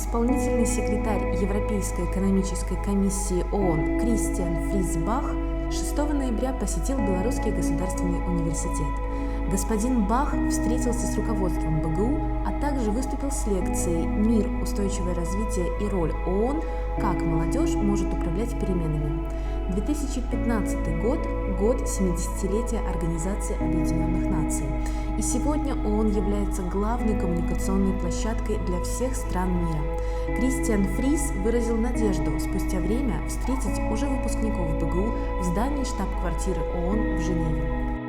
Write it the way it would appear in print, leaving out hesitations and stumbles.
исполнительный секретарь Европейской экономической комиссии ООН Кристиан Фрис Бах 6 ноября посетил Белорусский государственный университет. Господин Бах встретился с руководством БГУ, а также выступил с лекцией «Мир, устойчивое развитие и роль ООН. Как молодежь может управлять переменами». 2015 год – год 70-летия Организации Объединенных Наций. И сегодня ООН является главной коммуникационной площадкой для всех стран мира. Кристиан Фрис выразил надежду спустя время встретить уже выпускников БГУ в здании штаб-квартиры ООН в Женеве.